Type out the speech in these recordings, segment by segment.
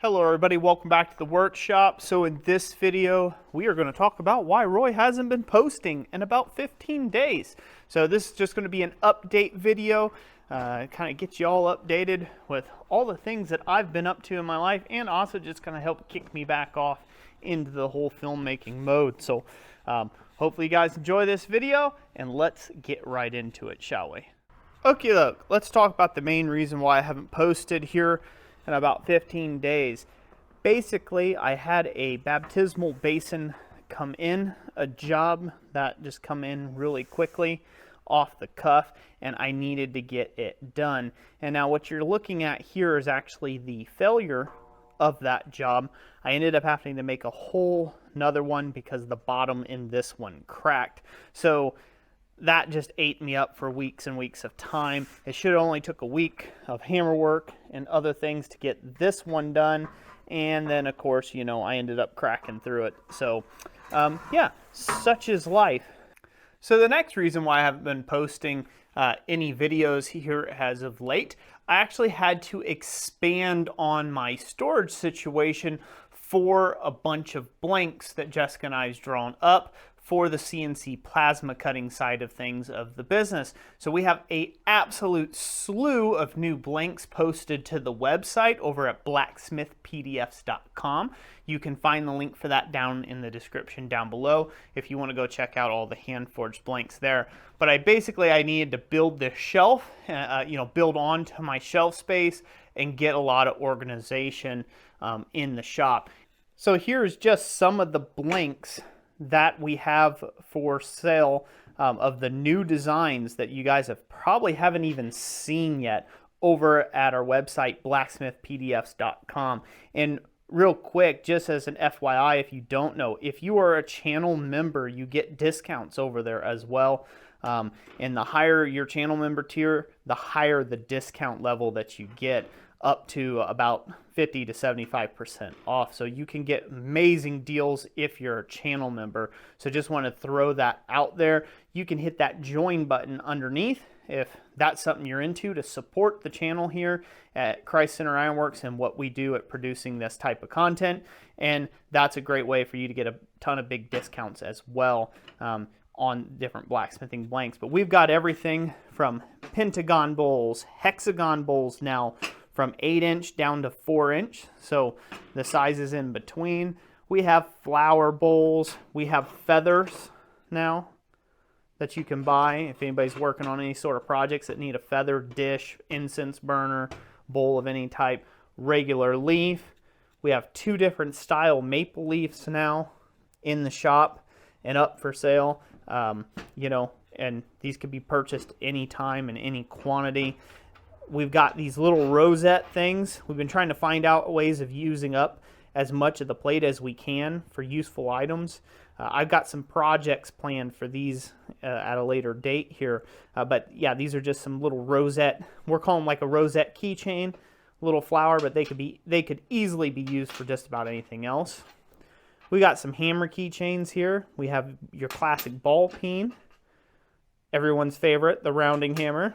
Hello everybody, welcome back to the workshop. So in this video, we are going to talk about why Roy hasn't been posting in about 15 days. So this is just going to be an update video, kind of get you all updated with all the things that I've been up to in my life, and also just kind of help kick me back off into the whole filmmaking mode. So hopefully you guys enjoy this video, and let's get right into it, shall we? Okay, look, let's talk about the main reason why I haven't posted here in about 15 days. Basically, I had a baptismal basin come in, a job that just come in really quickly off the cuff, and I needed to get it done. And now what you're looking at here is actually the failure of that job. I ended up having to make a whole another one because the bottom in this one cracked. So that just ate me up for weeks and weeks of time. It should have only took a week of hammer work and other things to get this one done. And then, of course, you know, I ended up cracking through it. So, yeah, such is life. So the next reason why I haven't been posting any videos here as of late, I actually had to expand on my storage situation for a bunch of blanks that Jessica and I has drawn up for the CNC plasma cutting side of things of the business. So we have an absolute slew of new blanks posted to the website over at blacksmithpdfs.com. You can find the link for that down in the description down below if you want to go check out all the hand-forged blanks there. But I needed to build this shelf, build onto my shelf space and get a lot of organization in the shop. So here's just some of the blanks that we have for sale of the new designs that you guys probably haven't even seen yet over at our website, blacksmithpdfs.com. And real quick, just as an FYI, if you don't know, if you are a channel member, you get discounts over there as well. And the higher your channel member tier, the higher the discount level that you get, up to about 50 to 75% off. So you can get amazing deals if you're a channel member. So just want to throw that out there. You can hit that join button underneath if that's something you're into to support the channel here at Christ Center Ironworks and what we do at producing this type of content. And that's a great way for you to get a ton of big discounts as well on different blacksmithing blanks. But we've got everything from pentagon bowls, hexagon bowls now, from 8-inch down to 4-inch, so the sizes in between. We have flower bowls. We have feathers now that you can buy if anybody's working on any sort of projects that need a feather dish, incense burner, bowl of any type, regular leaf. We have 2 different style maple leaves now in the shop and up for sale. And these could be purchased anytime in any quantity. We've got these little rosette things. We've been trying to find out ways of using up as much of the plate as we can for useful items. I've got some projects planned for these at a later date here. But yeah, these are just some little rosette. We're calling them like a rosette keychain, little flower, but they could easily be used for just about anything else. We got some hammer keychains here. We have your classic ball peen, everyone's favorite, the rounding hammer,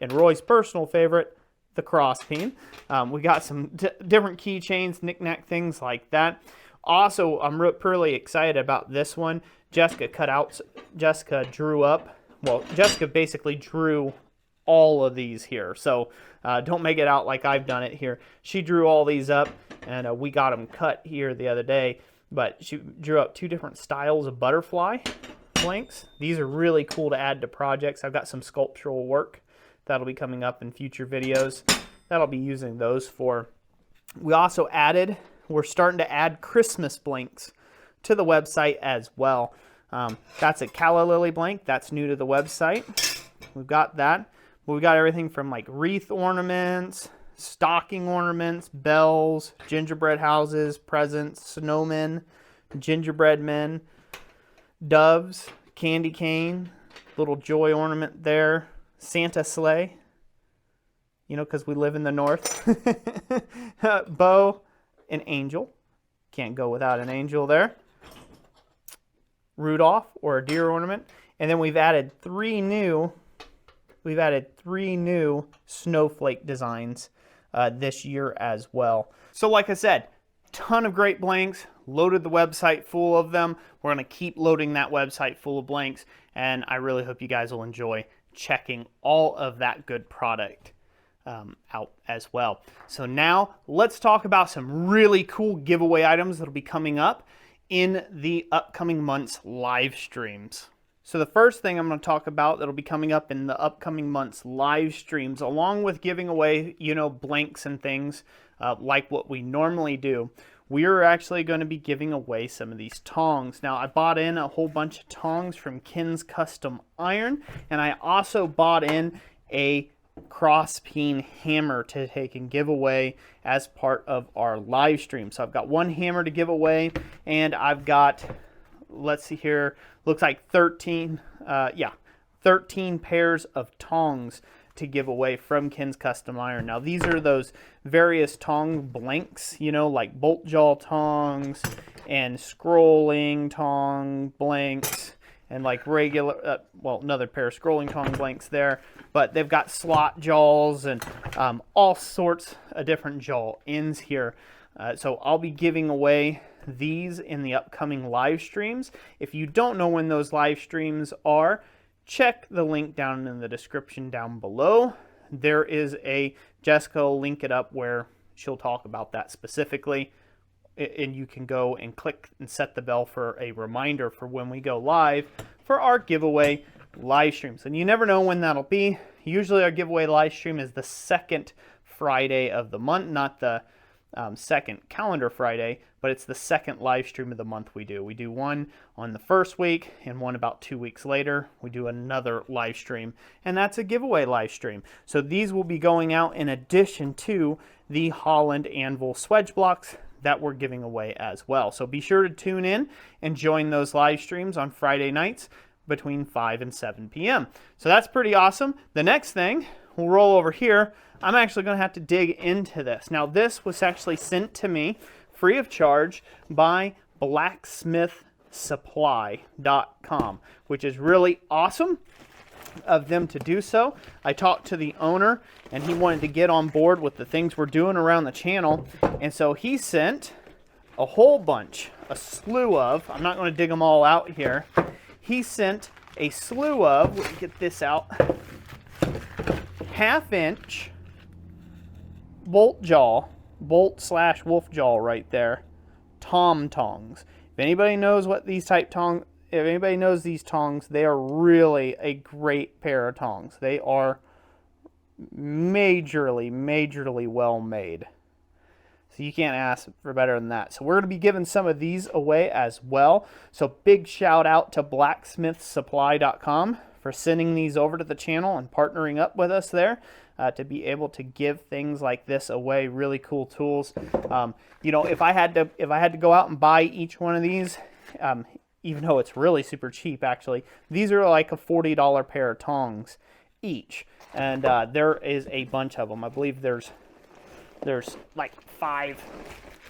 and Roy's personal favorite, the cross peen. We got some different keychains, knick-knack things like that. Also, I'm really excited about this one. Jessica basically drew all of these here. So don't make it out like I've done it here. She drew all these up, and we got them cut here the other day. But she drew up 2 different styles of butterfly blanks. These are really cool to add to projects. I've got some sculptural work that'll be coming up in future videos that I'll be using those for. We also we're starting to add Christmas blanks to the website as well. That's a calla lily blank. That's new to the website. We've got that. We've got everything from like wreath ornaments, stocking ornaments, bells, gingerbread houses, presents, snowmen, gingerbread men, doves, candy cane, little joy ornament there, Santa sleigh, because we live in the north. Bow, an angel. Can't go without an angel there. Rudolph or a deer ornament. And then we've added 3 new snowflake designs this year as well. So like I said, ton of great blanks, loaded the website full of them. We're going to keep loading that website full of blanks, and I really hope you guys will enjoy checking all of that good product out as well. So now let's talk about some really cool giveaway items that'll be coming up in the upcoming month's live streams. So the first thing I'm going to talk about that'll be coming up in the upcoming month's live streams, along with giving away, blanks and things like what we normally do, we are actually going to be giving away some of these tongs. Now, I bought in a whole bunch of tongs from Ken's Custom Iron, and I also bought in a cross-peen hammer to take and give away as part of our live stream. So I've got one hammer to give away, and I've got, let's see here, looks like 13 pairs of tongs to give away from Ken's Custom Iron. Now these are those various tong blanks, like bolt jaw tongs and scrolling tong blanks, and like regular, another pair of scrolling tong blanks there. But they've got slot jaws and all sorts of different jaw ends here. So I'll be giving away these in the upcoming live streams. If you don't know when those live streams are, check the link down in the description down below. There is Jessica will link it up where she'll talk about that specifically. And you can go and click and set the bell for a reminder for when we go live for our giveaway live streams. And you never know when that'll be. Usually our giveaway live stream is the second Friday of the month, not the second calendar Friday, but it's the second live stream of the month we do. We do one on the first week and one about 2 weeks later. We do another live stream, and that's a giveaway live stream. So these will be going out in addition to the Holland Anvil Swedge blocks that we're giving away as well. So be sure to tune in and join those live streams on Friday nights between 5 and 7 p.m. So that's pretty awesome. The next thing, we'll roll over here. I'm actually going to have to dig into this. Now this was actually sent to me free of charge by blacksmithsupply.com, which is really awesome of them to do so. I talked to the owner and he wanted to get on board with the things we're doing around the channel, and so he sent a whole bunch, a slew of, I'm not going to dig them all out here, he sent a slew of, let me get this out, 1/2-inch bolt slash wolf jaw right there, tongs. If anybody knows what these if anybody knows these tongs, they are really a great pair of tongs. They are majorly well made. So you can't ask for better than that. So we're going to be giving some of these away as well. So big shout out to blacksmithsupply.com for sending these over to the channel and partnering up with us there to be able to give things like this away. Really cool tools. If I had to go out and buy each one of these, even though it's really super cheap, actually, these are like a $40 pair of tongs each, and there is a bunch of them. I believe there's like five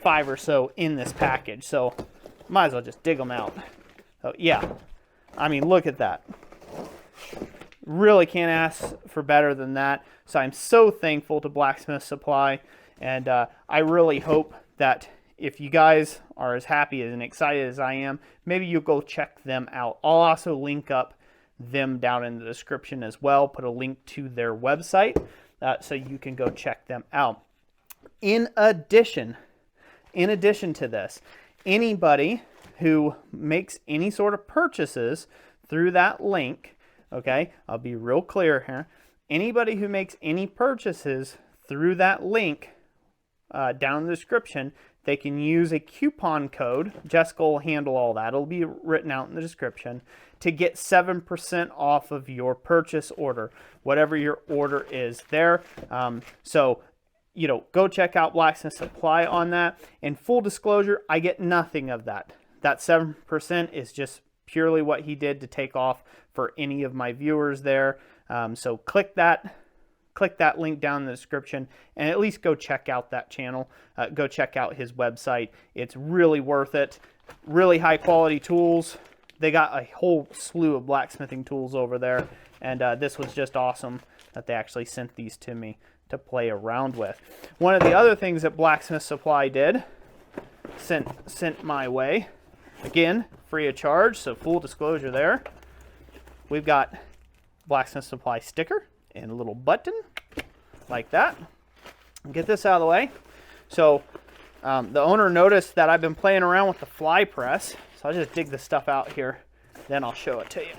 or so in this package, so might as well just dig them out. So yeah, I mean, look at that. Really can't ask for better than that. So I'm so thankful to Blacksmith Supply, and I really hope that if you guys are as happy and excited as I am, maybe you'll go check them out. I'll also link up them down in the description as well, put a link to their website so you can go check them out. In addition to this, anybody who makes any sort of purchases through that link, okay, I'll be real clear here, anybody who makes any purchases through that link down in the description, they can use a coupon code. Jessica will handle all that. It'll be written out in the description to get 7% off of your purchase order, whatever your order is there. So, go check out Blacksmith Supply on that. In full disclosure, I get nothing of that. That 7% is just purely what he did to take off for any of my viewers there. So click that link down in the description and at least go check out that channel. Go check out his website. It's really worth it. Really high quality tools. They got a whole slew of blacksmithing tools over there, and this was just awesome that they actually sent these to me. to play around with. One of the other things that Blacksmith Supply did, sent my way, again, free of charge, so full disclosure there. We've got Blacksmith Supply sticker and a little button like that. Get this out of the way. So the owner noticed that I've been playing around with the fly press, so I'll just dig this stuff out here, then I'll show it to you.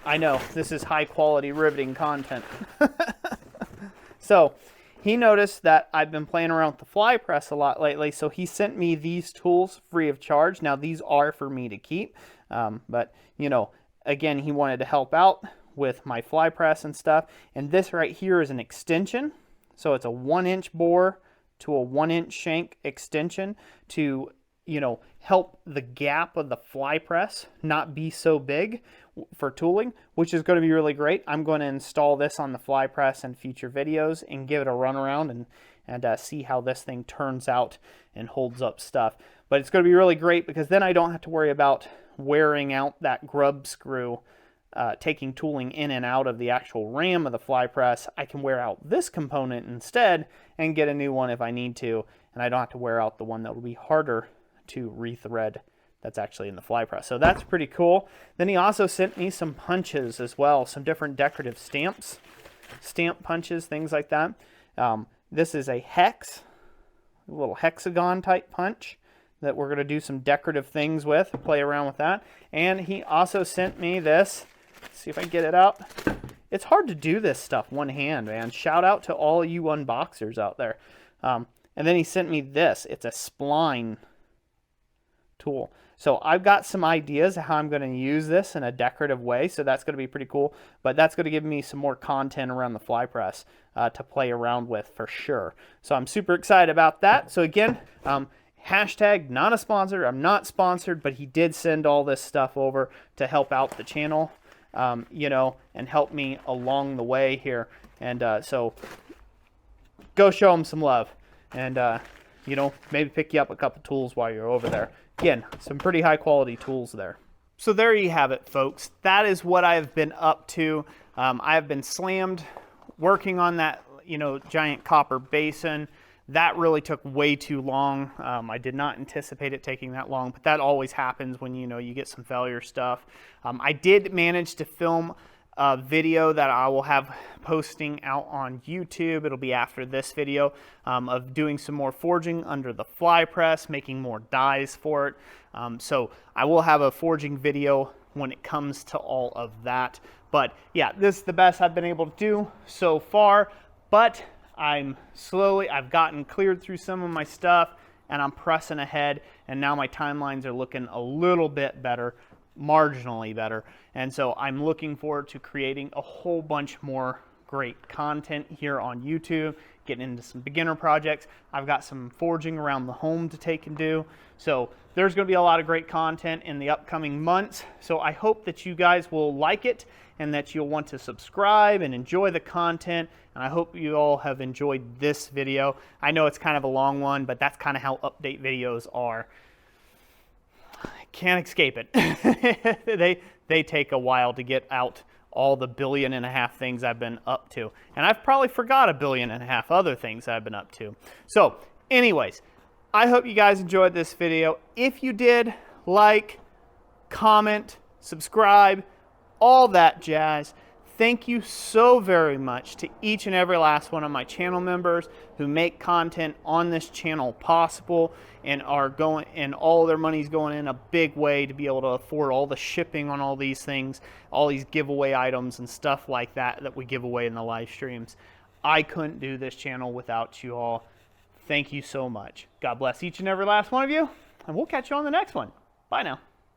I know, this is high quality riveting content. So he noticed that I've been playing around with the fly press a lot lately, so he sent me these tools free of charge. Now these are for me to keep, but you know, again, he wanted to help out with my fly press and stuff. And this right here is an extension. So it's a 1-inch bore to a 1-inch shank extension to, you know, help the gap of the fly press not be so big for tooling, which is going to be really great. I'm going to install this on the fly press in future videos and give it a run around and see how this thing turns out and holds up stuff. But it's going to be really great because then I don't have to worry about wearing out that grub screw, taking tooling in and out of the actual ram of the fly press. I can wear out this component instead and get a new one if I need to, and I don't have to wear out the one that will be harder to rethread that's actually in the fly press. So that's pretty cool. Then he also sent me some punches as well, some different decorative stamps, stamp punches, things like that. This is a hex, a little hexagon type punch that we're going to do some decorative things with, play around with that. And he also sent me this. Let's see if I can get it out. It's hard to do this stuff one hand, man. Shout out to all you unboxers out there. And then he sent me this. It's a spline tool. So I've got some ideas of how I'm going to use this in a decorative way, so that's going to be pretty cool. But that's going to give me some more content around the fly press to play around with for sure. So I'm super excited about that. So again, hashtag not a sponsor. I'm not sponsored, but he did send all this stuff over to help out the channel, you know, and help me along the way here. And so go show him some love, and you know, maybe pick you up a couple tools while you're over there. Again, some pretty high quality tools there. So there you have it, folks. That is what I've been up to. I have been slammed working on that, you know, giant copper basin. That really took way too long. I did not anticipate it taking that long, but that always happens when, you know, you get some failure stuff. I did manage to film a video that I will have posting out on YouTube. It'll be after this video, of doing some more forging under the fly press, making more dies for it. So I will have a forging video when it comes to all of that. But yeah, this is the best I've been able to do so far, but I've gotten cleared through some of my stuff, and I'm pressing ahead, and now my timelines are looking a little bit better, marginally better. And so I'm looking forward to creating a whole bunch more great content here on YouTube, getting into some beginner projects. I've got some forging around the home to take and do. So there's going to be a lot of great content in the upcoming months. So I hope that you guys will like it and that you'll want to subscribe and enjoy the content. And I hope you all have enjoyed this video. I know it's kind of a long one, but that's kind of how update videos are. Can't escape it. They take a while to get out all the 1.5 billion things I've been up to. And I've probably forgot 1.5 billion other things I've been up to. So anyways, I hope you guys enjoyed this video. If you did, like, comment, subscribe, all that jazz. Thank you so very much to each and every last one of my channel members who make content on this channel possible and are going, and all their money's going in a big way to be able to afford all the shipping on all these things, all these giveaway items and stuff like that that we give away in the live streams. I couldn't do this channel without you all. Thank you so much. God bless each and every last one of you, and we'll catch you on the next one. Bye now.